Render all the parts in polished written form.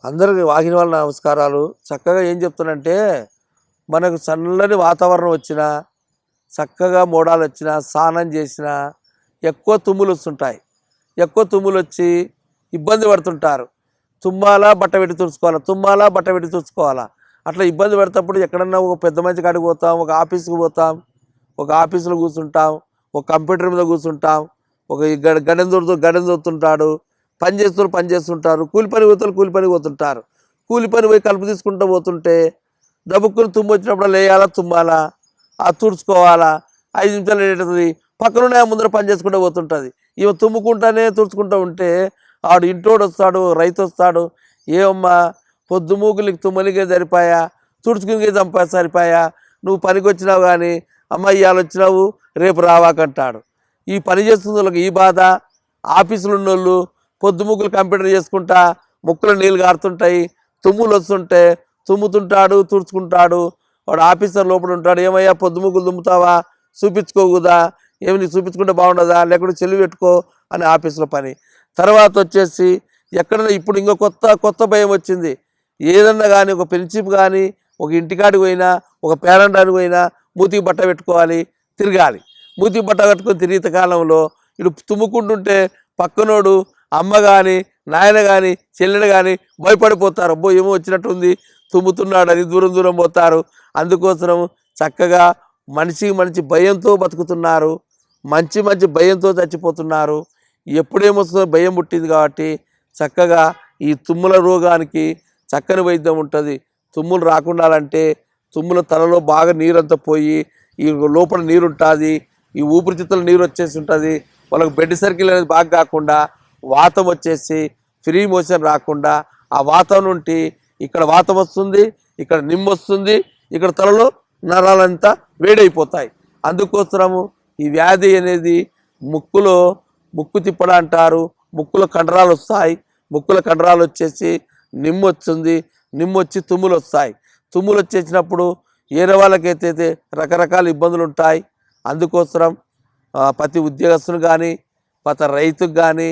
అందరికి వాహిని వాళ్ళ నమస్కారాలు. చక్కగా ఏం చెప్తానంటే, మనకు చల్లని వాతావరణం వచ్చినా, చక్కగా మోడాలు వచ్చినా, స్నానం చేసినా ఎక్కువ తుమ్ములు వస్తుంటాయి. ఎక్కువ తుమ్ములు వచ్చి ఇబ్బంది పడుతుంటారు. తుమ్మాలా బట్ట పెట్టి తుడుచుకోవాలా, తుమ్మాలా బట్ట పెట్టి తుడుచుకోవాలా. అట్లా ఇబ్బంది పడేటప్పుడు ఎక్కడన్నా ఒక పెద్ద మంచి కాడికి పోతాం, ఒక ఆఫీస్కి పోతాం, ఒక ఆఫీసులో కూర్చుంటాం, ఒక కంప్యూటర్ మీద కూర్చుంటాం, ఒక గడెం దొరుకుతుంటాడు, పని చేస్తుంటారు, కూలి పని పోతారు, కూలి పని పోతుంటారు. కూలి పని పోయి కలుపు తీసుకుంటూ పోతుంటే దబుక్కుని తుమ్ము వచ్చినప్పుడు లేయాలా, తుమ్మాలా, తుడుచుకోవాలా. 5 నిమిషాలు ఏంటది పక్కనున్న ముందర పని చేసుకుంటూ పోతుంటుంది. ఈమె తుమ్ముకుంటానే తుడుచుకుంటూ ఉంటే ఆడు ఇంటోడు వస్తాడు, రైతు వస్తాడు. ఏమమ్మా పొద్దుమూకులకి తుమ్మలిగే సరిపాయా, తుడుచుకునికే సరిపాయా, నువ్వు పనికి వచ్చినావు కానీ అమ్మ ఇవాళ వచ్చినావు రేపు రావాకంటాడు. ఈ పని చేస్తున్న వాళ్ళకి ఈ బాధ. ఆఫీసులు ఉన్నోళ్ళు పొద్దుముక్కులు కంప్యూటర్ చేసుకుంటా ముక్కులు నీళ్ళు గారుతుంటాయి, తుమ్ములు వస్తుంటే తుమ్ముతుంటాడు, తుడుచుకుంటాడు. వాడు ఆఫీసర్ లోపల ఉంటాడు, ఏమయ్యా పొద్దుముక్కులు తుమ్ముతావా, చూపించుకోకూడదా, ఏమి నీకు చూపించుకుంటే బాగుండదా, లేకుంటే చెల్లి పెట్టుకో అని ఆఫీసులో పని. తర్వాత వచ్చేసి ఎక్కడైనా ఇప్పుడు ఇంకో కొత్త భయం వచ్చింది. ఏదన్నా కానీ ఒక ఫ్రెండ్షిప్ కానీ ఒక ఇంటికాడికి పోయినా ఒక పేరెంటానికి పోయినా మూతికి బట్ట పెట్టుకోవాలి, తిరగాలి. మూతికి బట్ట కట్టుకొని తిరిగితే కాలంలో ఇటు తుమ్ముకుంటుంటే పక్కనోడు అమ్మ కానీ నాయన కానీ చెల్లెడు కానీ భయపడిపోతారు. అబ్బో ఏమో వచ్చినట్టుంది తుమ్ముతున్నాడని దూరం దూరం పోతారు. అందుకోసం చక్కగా మనిషి భయంతో బతుకుతున్నారు, మంచి భయంతో చచ్చిపోతున్నారు. ఎప్పుడేమొస్తుందో భయం పుట్టింది కాబట్టి చక్కగా ఈ తుమ్ముల రోగానికి చక్కని వైద్యం ఉంటుంది. తుమ్ములు రాకుండాలంటే తుమ్ముల తలలో బాగా నీరంతా పోయి ఈ లోపల నీరు ఉంటుంది, ఈ ఊపిరితిత్తుల నీరు వచ్చేసి ఉంటుంది. వాళ్ళకి బ్లడ్ సర్కిల్ అనేది బాగా కాకుండా వాతం వచ్చేసి ఫ్రీ మోషన్ రాకుండా ఆ వాతం నుండి ఇక్కడ వాతం వస్తుంది, ఇక్కడ నిమ్ము వస్తుంది, ఇక్కడ తలలో నరాలంతా వేడైపోతాయి. అందుకోసము ఈ వ్యాధి అనేది ముక్కు తిప్పడం అంటారు. ముక్కుల కండరాలు వస్తాయి, ముక్కుల కండరాలు వచ్చేసి నిమ్ము వస్తుంది, నిమ్ము వచ్చి తుమ్ములు వస్తాయి. తుమ్ములు వచ్చేసినప్పుడు ఏరే వాళ్ళకైతే రకరకాల ఇబ్బందులు ఉంటాయి. అందుకోసం ప్రతి ఉద్యోగస్తులు కానీ, ప్రతి రైతుకు కానీ,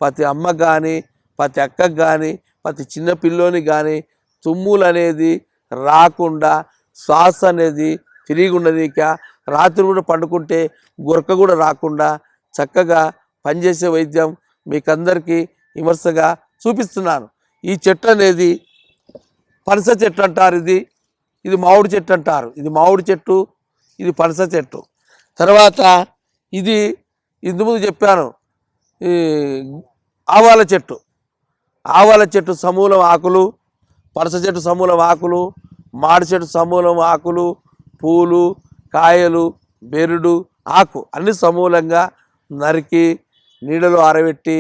ప్రతి అమ్మకు కానీ, ప్రతి అక్కకు కానీ, ప్రతి చిన్న పిల్లోనికి కానీ తుమ్ములు అనేది రాకుండా శ్వాస అనేది ఫ్రీగా ఉండనీక రాత్రి కూడా పండుకుంటే గురక కూడా రాకుండా చక్కగా పనిచేసే వైద్యం మీకందరికీ విమర్శగా చూపిస్తున్నాను. ఈ చెట్టు అనేది పనస చెట్టు అంటారు, ఇది మామిడి చెట్టు అంటారు. ఇది మామిడి చెట్టు, ఇది పనస చెట్టు. తర్వాత ఇది ఇంతకుముందు చెప్పాను, ఈ ఆవాల చెట్టు సమూలం ఆకులు, పనస చెట్టు సమూలం ఆకులు, మామిడి చెట్టు సమూలం ఆకులు, పూలు, కాయలు, బెరుడు, ఆకు అన్ని సమూలంగా నరికి నీడలో ఆరబెట్టి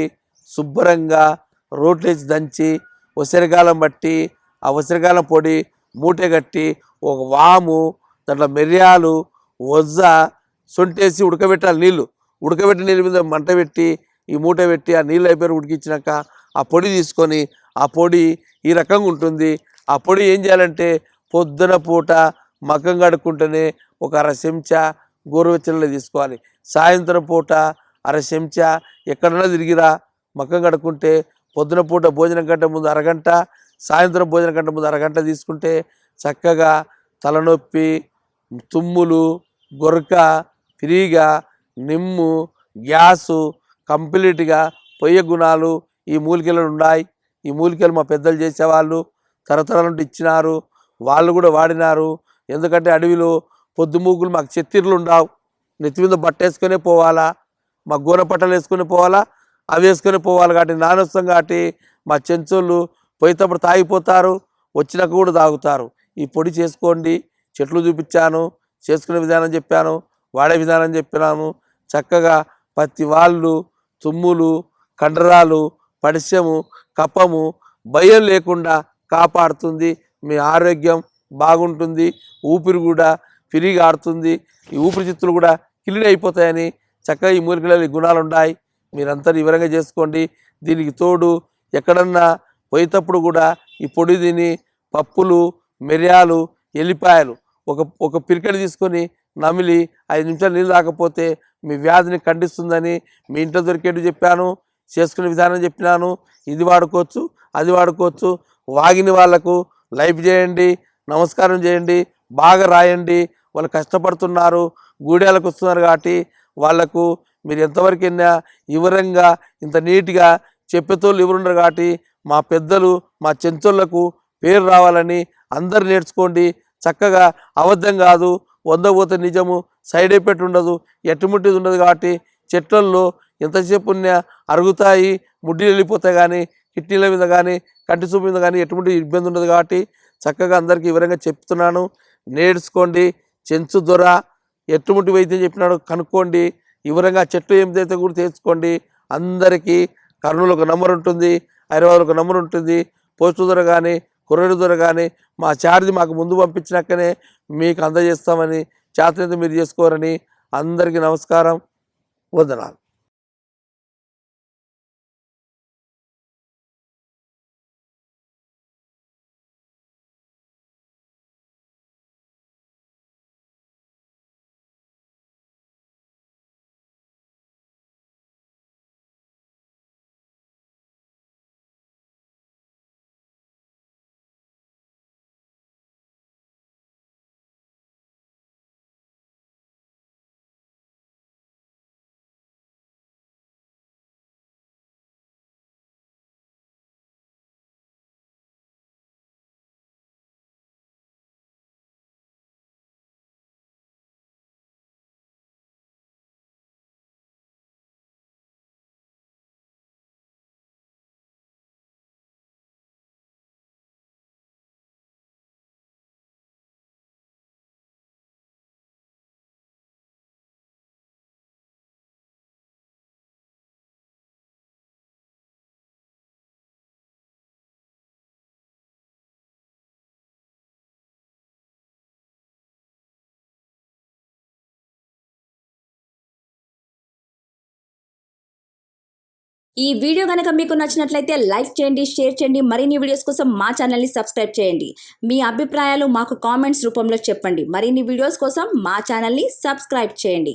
శుభ్రంగా రోట్లేసి దంచి ఉసిరికాయలం బట్టి ఆ ఉసిరికాయలం పొడి మూట కట్టి ఒక వాము, దాంట్లో మిరియాలు, వజ్జ, సొంటేసి ఉడకబెట్టాలి. ఉడకబెట్టి నీళ్ళ మీద మంట పెట్టి ఈ మూట పెట్టి ఆ నీళ్ళు అయిపోయి ఉడికించినాక ఆ పొడి తీసుకొని, ఆ పొడి ఈ రకంగా ఉంటుంది. ఆ పొడి ఏం చేయాలంటే పొద్దున పూట మకం కడుక్కుంటేనే ఒక అర చెంచా గోరువెచ్చనలో తీసుకోవాలి. సాయంత్రం పూట అర చెంచా ఎక్కడన్నా తిరిగిరా మకం కడుక్కుంటే పొద్దున పూట భోజనం కంటే ముందు అరగంట, సాయంత్రం భోజనం కంటే ముందు అరగంట తీసుకుంటే చక్కగా తలనొప్పి, తుమ్ములు, గొరక ఫ్రీగా, నిమ్ము, గ్యాసు కంప్లీట్గా పోయే గుణాలు ఈ మూలికలు ఉన్నాయి. ఈ మూలికలు మా పెద్దలు చేసేవాళ్ళు తరతరాల నుండి ఇచ్చినారు, వాళ్ళు కూడా వాడినారు. ఎందుకంటే అడవిలో పొద్దుమూకులు మాకు చెత్తిర్లు ఉండవు, నెత్తి మీద బట్ట వేసుకొని పోవాలా, మా గోన పట్టలు వేసుకొని పోవాలా, అవి వేసుకొని పోవాలి. కాబట్టి నానొస్తాం కాబట్టి మా చెంచోళ్ళు పోయేటప్పుడు తాగిపోతారు, వచ్చినాక కూడా తాగుతారు. ఈ పొడి చేసుకోండి, చెట్లు చూపించాను, చేసుకునే విధానం చెప్పాను, వాడే విధానం చెప్పినాను. చక్కగా ప్రతి వాళ్ళు తుమ్ములు, కండరాలు, పడిశము, కఫము భయం లేకుండా కాపాడుతుంది. మీ ఆరోగ్యం బాగుంటుంది, ఊపిరి కూడా ఫ్రీగా ఆడుతుంది, ఈ ఊపిరితిత్తులు కూడా క్లీన్ అయిపోతాయని చక్కగా ఈ మూలికలలో గుణాలు ఉన్నాయి. మీరంతా వివరంగా చేసుకోండి. దీనికి తోడు ఎక్కడన్నా పోయేటప్పుడు కూడా ఈ పొడి తిని పప్పులు, మిరియాలు, ఎల్లిపాయలు ఒక పిరికెడు తీసుకొని నమిలి 5 నిమిషాలు నీళ్ళు రాకపోతే మీ వ్యాధిని ఖండిస్తుందని మీ ఇంట్లో దొరికేట్టు చెప్పాను, చేసుకునే విధానం చెప్పినాను. ఇది వాడుకోవచ్చు, అది వాడుకోవచ్చు. వాగిని వాళ్ళకు లైక్ చేయండి, నమస్కారం చేయండి, బాగా రాయండి. వాళ్ళు కష్టపడుతున్నారు, గూడెలకు వస్తున్నారు కాబట్టి వాళ్ళకు మీరు ఎంతవరకు అయినా వివరంగా ఇంత నీట్గా చెప్పేతోళ్ళు ఎవరున్నారు కాబట్టి మా పెద్దలు మా చెంచోళ్లకు పేరు రావాలని అందరు నేర్చుకోండి. చక్కగా అబద్ధం కాదు, 100 పోతే నిజము, సైడ్ ఎఫెక్ట్ ఉండదు, ఎట్టుముట్టిది ఉండదు కాబట్టి చెట్లల్లో ఎంతసేపు ఉన్నా అరుగుతాయి, ముడ్డీలు వెళ్ళిపోతాయి. కానీ కిడ్నీల మీద కానీ కంటి చూపు మీద కానీ ఎటువంటి ఇబ్బంది ఉండదు కాబట్టి చక్కగా అందరికీ వివరంగా చెప్తున్నాను, నేర్చుకోండి. చెంచు దొర ఎట్టుముట్టి వైద్యం చెప్పినాడు కనుక్కోండి, వివరంగా చెట్లు ఏమిటైతే కూడా తెలుసుకోండి. అందరికీ కర్నూలు ఒక నంబర్ ఉంటుంది, హైదరాబాద్ ఒక నంబర్ ఉంటుంది. పోస్టు దొర కానీ కొర్రెడు దొర కానీ మా ఛార్జ్ మాకు ముందు పంపించినాకనే మీకు అందజేస్తామని, చేతనైతే మీరు చేసుకోరని. అందరికీ నమస్కారం, వందనాలు. ఈ వీడియో కనుక మీకు నచ్చినట్లయితే లైక్ చేయండి, షేర్ చేయండి. మరిన్ని వీడియోస్ కోసం మా ఛానల్ని సబ్స్క్రైబ్ చేయండి. మీ అభిప్రాయాలు మాకు కామెంట్స్ రూపంలో చెప్పండి. మరిన్ని వీడియోస్ కోసం మా ఛానల్ని సబ్స్క్రైబ్ చేయండి.